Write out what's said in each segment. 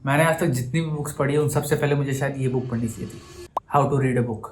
मैंने आज तक जितनी भी बुक्स पढ़ी है उन सबसे पहले मुझे शायद ये बुक पढ़नी चाहिए थी, how to read a book.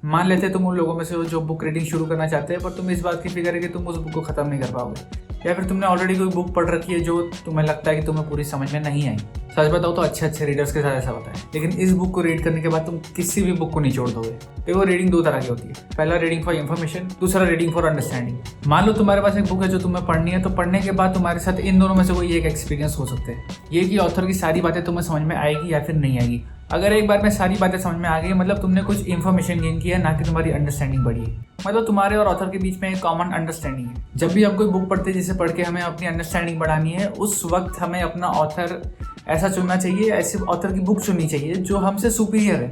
मान लेते तुम उन लोगों में से हो जो बुक रीडिंग शुरू करना चाहते हैं, पर तुम इस बात की फिक्र है कि तुम उस बुक को खत्म नहीं कर पाओगे, या फिर तुमने ऑलरेडी कोई बुक पढ़ रखी है जो तुम्हें लगता है कि तुम्हें पूरी समझ में नहीं आई। सच बताओ तो अच्छे रीडर्स के साथ ऐसा होता है, लेकिन इस बुक को रीड करने के बाद तुम किसी भी बुक को नहीं छोड़ दोगे। देखो, रीडिंग दो तरह की होती है, पहला रीडिंग फॉर इन्फॉर्मेशन, दूसरा रीडिंग फॉर अंडरस्टैंडिंग। मान लो तुम्हारे पास एक बुक है जो तुम्हें पढ़नी है, तो पढ़ने के बाद तुम्हारे साथ इन दोनों में से कोई एक एक्सपीरियंस हो सकते हैं। ये कि ऑथर की सारी बातें तुम्हें समझ में आएगी या फिर नहीं आएगी। अगर एक बार में सारी बातें समझ में आ गई, मतलब तुमने कुछ इन्फॉर्मेशन गेन किया, ना कि तुम्हारी अंडरस्टैंडिंग बढ़ी है। मतलब तुम्हारे और ऑथर के बीच में एक कॉमन अंडरस्टैंडिंग है। जब भी हम कोई बुक पढ़ते हैं जिसे पढ़ के हमें अपनी अंडरस्टैंडिंग बढ़ानी है, उस वक्त हमें अपना ऑथर ऐसा चुनना चाहिए, ऐसे ऑथर की बुक चुननी चाहिए जो हमसे सुपीरियर है,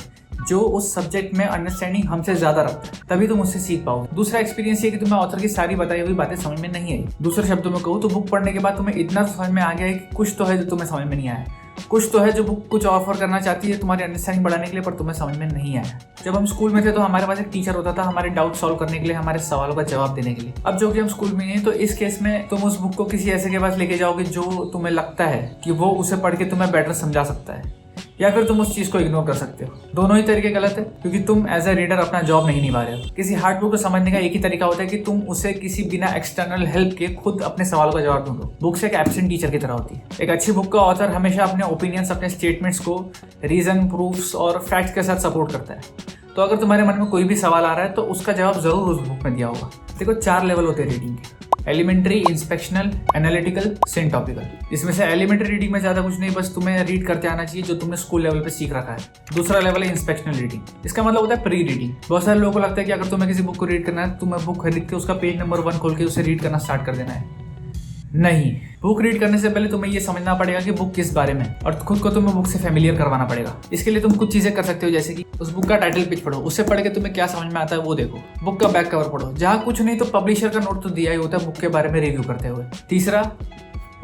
जो उस सब्जेक्ट में अंडरस्टैंडिंग हमसे ज्यादा रखता है, तभी तुम उससे सीख पाओगे। दूसरा एक्सपीरियंस ये कि तुम्हें ऑथर की सारी बताई हुई बातें समझ में नहीं आई। दूसरे शब्दों में कहूँ तो बुक पढ़ने के बाद तुम्हें इतना समझ में आ गया है कि कुछ तो है जो तुम्हें समझ में नहीं आया, कुछ तो है जो बुक कुछ ऑफर करना चाहती है तुम्हारी अंडरस्टैंडिंग बढ़ाने के लिए, पर तुम्हें समझ में नहीं आया। जब हम स्कूल में थे तो हमारे पास एक टीचर होता था हमारे डाउट सॉल्व करने के लिए, हमारे सवालों का जवाब देने के लिए। अब जो कि हम स्कूल में नहीं, तो इस केस में तुम उस बुक को किसी ऐसे के पास लेके जाओगे जो तुम्हें लगता है कि वो उसे पढ़ के तुम्हें बेटर समझा सकता है, या फिर तुम उस चीज को इग्नोर कर सकते हो। दोनों ही तरीके गलत है, क्योंकि तुम एज ए रीडर अपना जॉब नहीं निभा रहे हो। किसी हार्ड बुक को समझने का एक ही तरीका होता है कि तुम उसे किसी बिना एक्सटर्नल हेल्प के खुद अपने सवालों का जवाब ढूंढो। बुक्स एक एब्सेंट टीचर की तरह होती है। एक अच्छी बुक का ऑथर हमेशा अपने ओपिनियंस, अपने स्टेटमेंट्स को रीजन, प्रूफ्स और फैक्ट्स के साथ सपोर्ट करता है। तो अगर तुम्हारे मन में कोई भी सवाल आ रहा है तो उसका जवाब जरूर उस बुक में दिया होगा। देखो, 4 लेवल होते हैं रीडिंग के, एलिमेंट्री, इंस्पेक्शनल, एनालिटिकल, सिंटॉपिकल। इसमें से एलिमेंट्री रीडिंग में ज्यादा कुछ नहीं, बस तुम्हें रीड करते आना चाहिए जो तुमने स्कूल लेवल पे सीख रखा है। दूसरा लेवल है इंस्पेक्शनल रीडिंग। इसका मतलब होता है प्री रीडिंग। बहुत सारे लोगों को लगता है कि अगर तुम्हें किसी बुक को रीड करना है, तुम्हें बुक खरीद के उसका पेज नंबर 1 खोल के उसे रीड करना स्टार्ट कर देना है। नहीं, बुक रीड करने से पहले तुम्हें ये समझना पड़ेगा कि बुक किस बारे में, और खुद को तुम्हें बुक से फैमिलियर करवाना पड़ेगा। इसके लिए तुम कुछ चीजें कर सकते हो, जैसे कि उस बुक का टाइटल पेज पढ़ो, उससे पढ़ के तुम्हें क्या समझ में आता है वो देखो। बुक का बैक कवर पढ़ो, जहाँ कुछ नहीं तो पब्लिशर का नोट तो दिया ही होता है बुक के बारे में रिव्यू करते हुए। तीसरा,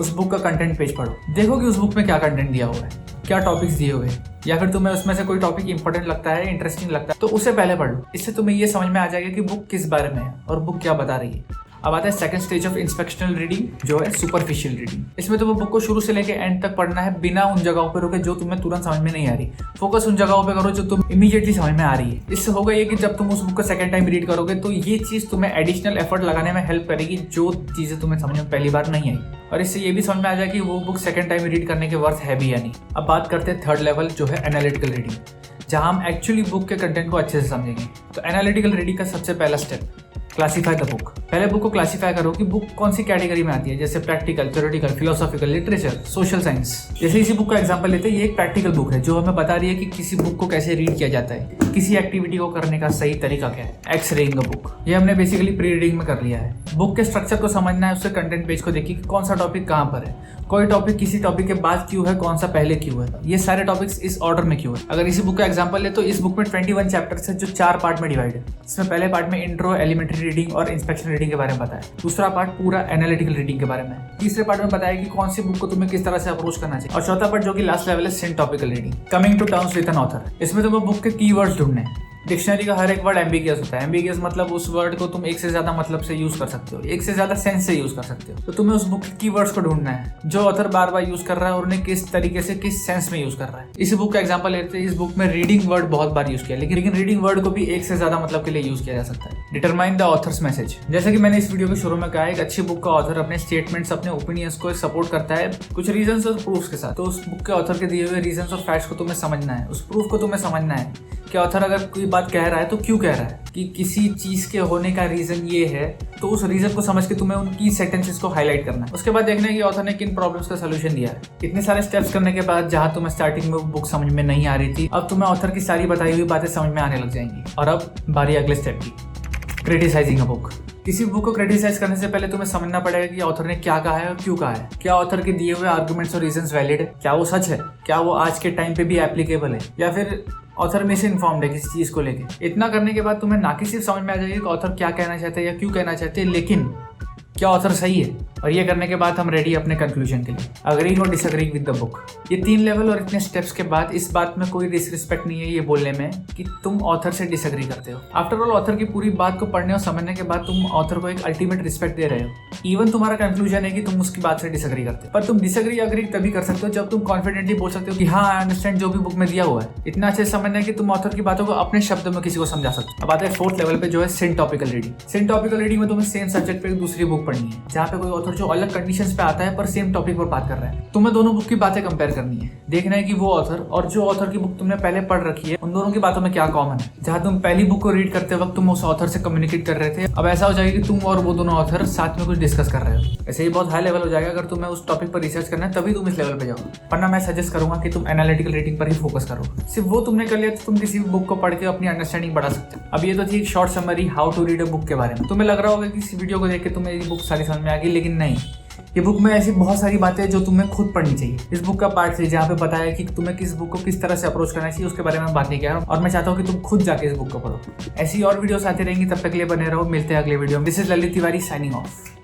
उस बुक का कंटेंट पेज पढ़ो, देखो कि उस बुक में क्या कंटेंट दिया हुआ है, क्या टॉपिक्स दिए हुए हैं, या फिर तुम्हें उसमें से कोई टॉपिक इंपॉर्टेंट लगता है, इंटरेस्टिंग लगता है, तो उसे पहले पढ़ लो। इससे तुम्हें ये समझ में आ जाएगा कि बुक किस बारे में है और बुक क्या बता रही है। अब आता है सेकंड स्टेज ऑफ इंस्पेक्शनल रीडिंग, जो है सुपरफिशियल रीडिंग। इसमें तुम्हें बुक को शुरू से लेकर एंड तक पढ़ना है, बिना उन जगहों पर रुके जो तुम्हें तुरंत समझ में नहीं आ रही। फोकस उन जगहों पे करो जो तुम इमीडिएटली समझ में आ रही है। इससे होगा ये कि जब तुम उस बुक को सेकंड टाइम रीड करोगे तो ये चीज तुम्हें एडिशनल एफर्ट लगाने में हेल्प करेगी, जो चीजें तुम्हें समझ में पहली बार नहीं आई, और इससे ये भी समझ में आ जाए कि वो बुक सेकंड टाइम रीड करने के वर्थ है भी या नहीं। अब बात करते हैं थर्ड लेवल, जो है एनालिटिकल रीडिंग, जहां हम एक्चुअली बुक के कंटेंट को अच्छे से समझेंगे। तो एनालिटिकल रीडिंग का सबसे पहला स्टेप, क्लासीफाई द बुक। पहले बुक को क्लासीफाई करो कि बुक कौन सी कैटेगरी में आती है, जैसे practical, theoretical, philosophical, literature, social science. जैसे इसी बुक का एग्जांपल लेते हैं, ये एक प्रैक्टिकल बुक है जो हमें बता रही है कि किसी बुक को कैसे रीड किया जाता है, किसी एक्टिविटी को करने का सही तरीका क्या है। एक्स रेइंग अ बुक, ये हमने बेसिकली प्री रीडिंग में कर लिया है। बुक के स्ट्रक्चर को समझना है, उससे कंटेंट पेज को देखिए कि कौन सा टॉपिक कहाँ पर है, कोई टॉपिक किसी टॉपिक के बाद क्यों है, कौन सा पहले क्यों है, ये सारे टॉपिक्स इस ऑर्डर में क्यों है। अगर इसी बुक का एग्जांपल ले तो इस बुक में 21 चैप्टर्स है जो 4 पार्ट में डिवाइड है। इसमें पहले पार्ट में इंट्रो, एलिमेंट्री रीडिंग और इंस्पेक्शन रीडिंग के बारे में बताया। दूसरा पार्ट पूरा एनालिटिकल रीडिंग के बारे में। तीसरे पार्ट में बताया कि कौन सी बुक को तुम्हें किस तरह से अप्रोच करना चाहिए। और चौथा पार्ट, जो कि लास्ट लेवल है, syntopical reading, coming to terms with an author. इसमें तुम्हें बुक के कीवर्ड्स ढूंढने हैं। डिक्शनरी का हर एक वर्ड एम्बिगियस होता है। एम्बिगियस मतलब उस वर्ड को तुम एक से ज्यादा मतलब से यूज कर सकते हो, एक से ज्यादा सेंस से यूज कर सकते हो। तो तुम्हें उस बुक के कीवर्ड्स को ढूंढना है जो ऑथर बार बार यूज कर रहा है और उन्हें किस तरीके से, किस सेंस में यूज कर रहा है। इस बुक का एग्जांपल लेते हैं, इस बुक में रीडिंग वर्ड बहुत बार यूज किया, लेकिन रीडिंग वर्ड को भी एक से ज्यादा मतलब के लिए यूज किया जा सकता है। डिटरमाइन द ऑथर्स मैसेज, जैसे कि मैंने इस वीडियो के शुरू में कहा, एक अच्छी बुक का ऑथर अपने स्टेटमेंट्स, अपने ओपिनियंस को सपोर्ट करता है कुछ रीजंस और प्रूफ्स के साथ। तो उस बुक के ऑथर के दिए हुए रीजंस और फैक्ट्स को तुम्हें समझना है, उस प्रूफ को तुम्हें समझना है कि ऑथर अगर कोई बात कह रहा है तो क्यों कह रहा है, कि किसी चीज के होने का रीजन ये है, तो उस रीजन को समझ के तुम्हें उनकी सेंटेंसेस को हाईलाइट करना है। उसके बाद देखना है कि ऑथर ने किन प्रॉब्लम्स का सोल्यूशन दिया है। इतने सारे स्टेप्स करने के बाद जहां तुम्हें स्टार्टिंग में बुक समझ में नहीं आ रही थी, अब तुम्हें ऑथर की सारी बताई हुई बातें समझ में आने लग जाएंगी। और अब बारी अगले स्टेप की, क्रिटिसाइजिंग अ बुक। किसी बुक को क्रिटिसाइज करने से पहले तुम्हें समझना पड़ेगा कि ऑथर ने क्या कहा है और क्यों कहा है। क्या ऑथर के दिए हुए आर्गुमेंट्स और रीजंस वैलिड है, क्या वो सच है, क्या वो आज के टाइम पे भी एप्लीकेबल है, या फिर ऑथर मिस इन्फॉर्म्ड है किसी चीज को लेके। इतना करने के बाद तुम्हें ना कि सिर्फ समझ में आ जाएगी कि ऑथर क्या कहना चाहते हैं या क्यों कहना चाहते हैं, लेकिन क्या ऑथर सही है, और ये करने के बाद हम रेडी अपने कंक्लूजन के लिए, अग्रीइंग और डिसअग्रीइंग विद द बुक। ये 3 लेवल और इतने स्टेप्स के बाद इस बात में कोई डिसरिस्पेक्ट नहीं है ये बोलने में कि तुम ऑथर से डिसअग्री करते हो। आफ्टर ऑल ऑथर की पूरी बात को पढ़ने और समझने के बाद तुम ऑथर को एक अल्टीमेट रिस्पेक्ट दे रहे हो। इवन तुम्हारा कंक्लूजन है कि तुम उसकी बात से डिसअग्री करते हो, पर तुम डिसअग्री अग्री तभी कर सकते हो जब तुम कॉन्फिडेंटली बोल सकते हो कि हाँ आई अंडरस्टैंड जो भी बुक में दिया हुआ है। इतना अच्छे से समझना है कि तुम ऑथर की बातों को अपने शब्दों में किसी को समझा सकते हो। अब आते हैं 4th लेवल पे जो है सिंटॉपिकल रीडिंग। सिंटॉपिकल रीडिंग में तुम्हें सेम सब्जेक्ट पे एक दूसरी बुक पढ़नी है जहाँ पे कोई ऑथर जो अलग कंडीशंस पे आता है पर सेम टॉपिक पर बात कर रहा है। तुम्हें दोनों बुक की बातें कंपेयर करनी है, देखना है कि वो ऑथर और जो ऑथर की बुक तुमने पहले पढ़ रखी है उन दोनों की बातों में क्या कॉमन है। जहाँ तुम पहली बुक को रीड करते वक्त तुम उस ऑथर से कम्युनिकेट कर रहे थे, अब ऐसा हो जाएगा कि तुम और वो दोनों ऑथर साथ में कुछ डिस्कस कर रहे हो। ऐसे ही बहुत हाई लेवल हो जाएगा। अगर तुम्हें उस टॉपिक पर रिसर्च करना है तभी तुम इस लेवल पे जाओ, वरना मैं सजेस्ट करूंगा कि तुम एनालिटिकल रीडिंग पर ही फोकस करो। सिर्फ वो तुमने कर लिया तो तुम किसी बुक को पढ़ के अपनी अंडरस्टैंडिंग बढ़ा सकते हो। अब ये तो थी एक short summary how to read a book के बारे में। तुम्हें लग रहा होगा कि इस वीडियो को देख के तुम्हें ये बुक सारी समझ में आ गई, लेकिन नहीं, ये बुक में ऐसी बहुत सारी बातें हैं जो तुम्हें खुद पढ़नी चाहिए। इस बुक का पार्ट है जहाँ पे बताया कि तुम्हें किस बुक को किस तरह से अप्रोच करना चाहिए, उसके बारे में बात नहीं किया और मैं चाहता हूँ कि तुम खुद जाके इस बुक को पढ़ो। ऐसी और वीडियोस आती रहेंगी, तब तक के लिए बने रहो। मिलते हैं अगले वीडियो में। This is Lalit Tiwari signing off.